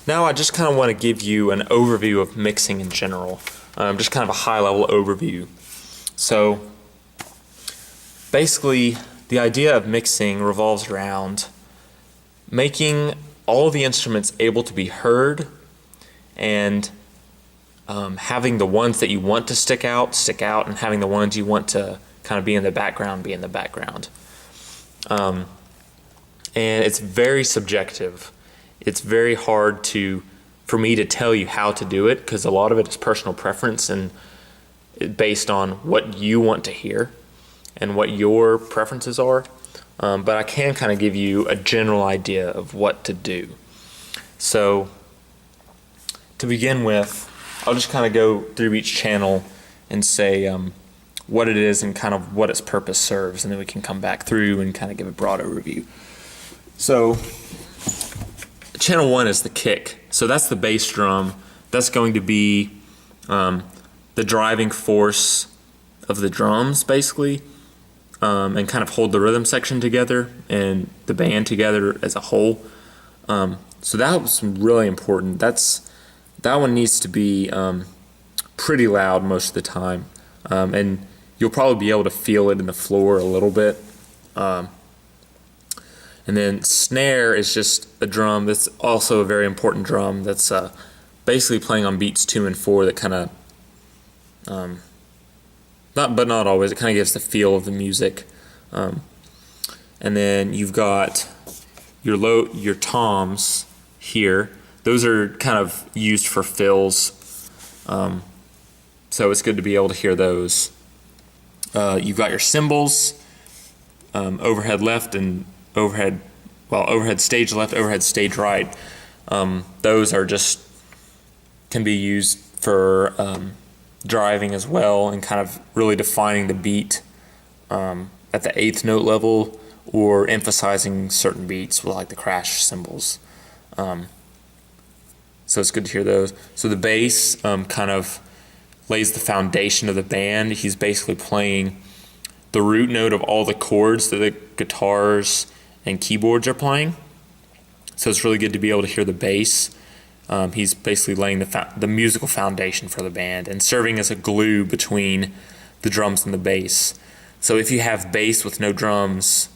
Now I just kind of want to give you an overview of mixing in general, just kind of a high-level overview. So basically, the idea of mixing revolves around making all of the instruments able to be heard and having the ones that you want to stick out, and having the ones you want to kind of be in the background, be in the background. And it's very subjective. It's very hard for me to tell you how to do it because a lot of it is personal preference and based on what you want to hear and what your preferences are. But I can kind of give you a general idea of what to do. So to begin with, I'll just kind of go through each channel and say what it is and kind of what its purpose serves, and then we can come back through and kind of give a broad overview. So channel 1 is the kick. So that's the bass drum. That's going to be the driving force of the drums, basically, and kind of hold the rhythm section together and the band together as a whole. So that was really important. That one needs to be pretty loud most of the time, and you'll probably be able to feel it in the floor a little bit. And then snare is just a drum that's also a very important drum that's basically playing on beats 2 and 4 that kind of, not always, it kind of gives the feel of the music. And then you've got your toms here. Those are kind of used for fills, so it's good to be able to hear those. You've got your cymbals, overhead left and overhead stage left, overhead stage right. Those are can be used for driving as well and kind of really defining the beat at the 8th note level or emphasizing certain beats with like the crash cymbals. So it's good to hear those. So the bass kind of lays the foundation of the band. He's basically playing the root note of all the chords that the guitars and keyboards are playing. So it's really good to be able to hear the bass. He's basically laying the musical foundation for the band and serving as a glue between the drums and the bass. So if you have bass with no drums,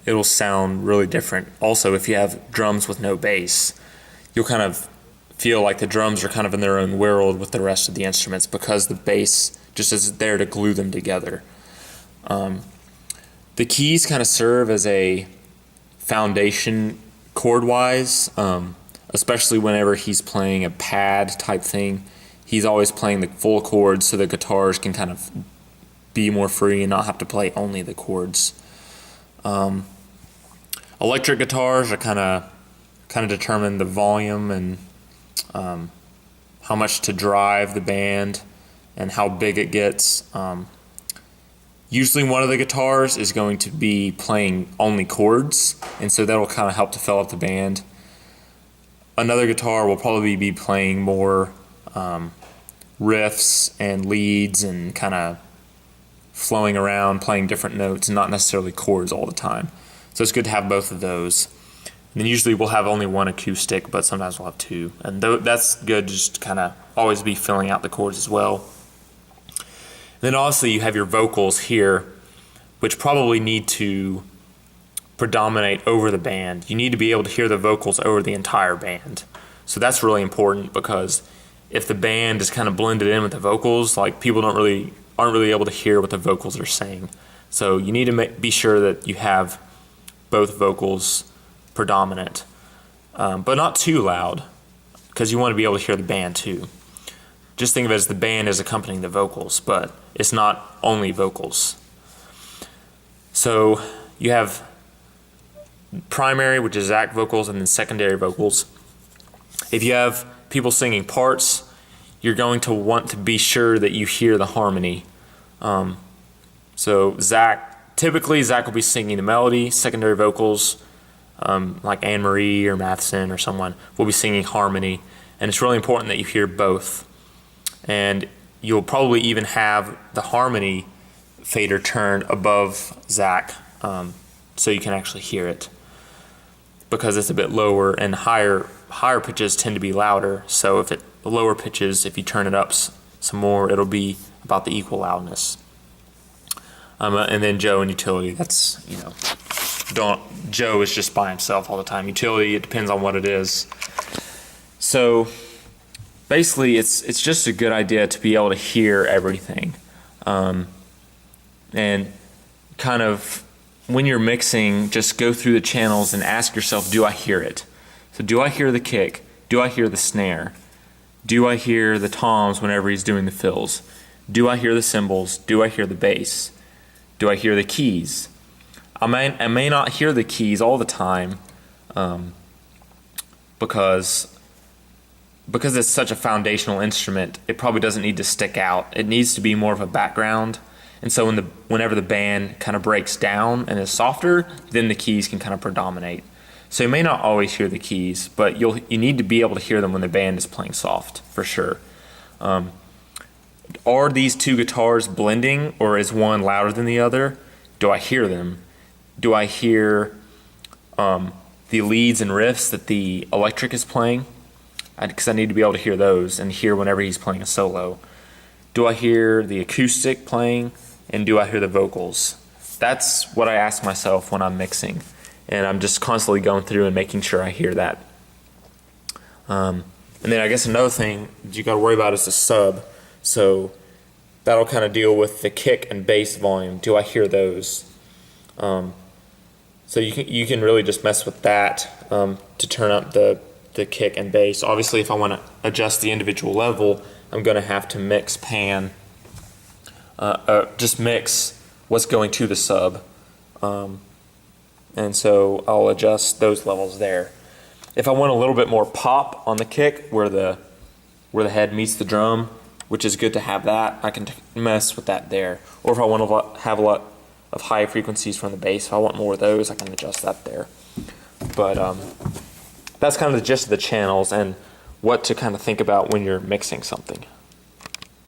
it'll sound really different. Also, if you have drums with no bass, you'll kind of feel like the drums are kind of in their own world with the rest of the instruments because the bass just is there to glue them together. The keys kind of serve as a foundation chord-wise, especially whenever he's playing a pad type thing. He's always playing the full chords so the guitars can kind of be more free and not have to play only the chords. Electric guitars are kind of determine the volume and how much to drive the band and how big it gets. Usually one of the guitars is going to be playing only chords, and so that'll kind of help to fill up the band. Another guitar will probably be playing more riffs and leads and kind of flowing around, playing different notes, and not necessarily chords all the time. So it's good to have both of those. And then usually we'll have only one acoustic, but sometimes we'll have two. And that's good just to kind of always be filling out the chords as well. Then obviously you have your vocals here, which probably need to predominate over the band. You need to be able to hear the vocals over the entire band. So that's really important because if the band is kind of blended in with the vocals, like people aren't really able to hear what the vocals are saying. So you need to be sure that you have both vocals predominant, but not too loud because you want to be able to hear the band too. Just think of it as the band is accompanying the vocals, but it's not only vocals. So you have primary, which is Zach vocals, and then secondary vocals. If you have people singing parts, you're going to want to be sure that you hear the harmony. So typically Zach will be singing the melody, secondary vocals, like Anne Marie or Matheson or someone will be singing harmony, and it's really important that you hear both. And you'll probably even have the harmony fader turned above Zach, so you can actually hear it. because it's a bit lower, and higher pitches tend to be louder. So if it lower pitches, if you turn it up some more, it'll be about the equal loudness. And then Joe and utility, that's, Joe is just by himself all the time. Utility, it depends on what it is. So basically, it's just a good idea to be able to hear everything. And kind of, when you're mixing, just go through the channels and ask yourself, do I hear it? So do I hear the kick? Do I hear the snare? Do I hear the toms whenever he's doing the fills? Do I hear the cymbals? Do I hear the bass? Do I hear the keys? I may not hear the keys all the time, because it's such a foundational instrument. It probably doesn't need to stick out. It needs to be more of a background. And so whenever the band kind of breaks down and is softer, then the keys can kind of predominate. So you may not always hear the keys, but you need to be able to hear them when the band is playing soft, for sure. Are these two guitars blending, or is one louder than the other? Do I hear them? Do I hear the leads and riffs that the electric is playing? Because I need to be able to hear those and hear whenever he's playing a solo. Do I hear the acoustic playing, and do I hear the vocals? That's what I ask myself when I'm mixing, and I'm just constantly going through and making sure I hear that. And then I guess another thing you got to worry about is the sub. So that'll kind of deal with the kick and bass volume. Do I hear those? So you can really just mess with that to turn up the kick and bass. Obviously, if I want to adjust the individual level, I'm going to have to mix just mix what's going to the sub. And so I'll adjust those levels there. If I want a little bit more pop on the kick, where the head meets the drum, which is good to have that, I can mess with that there. Or if I want to have a lot of high frequencies from the bass, if I want more of those, I can adjust that there. But that's kind of the gist of the channels and what to kind of think about when you're mixing something.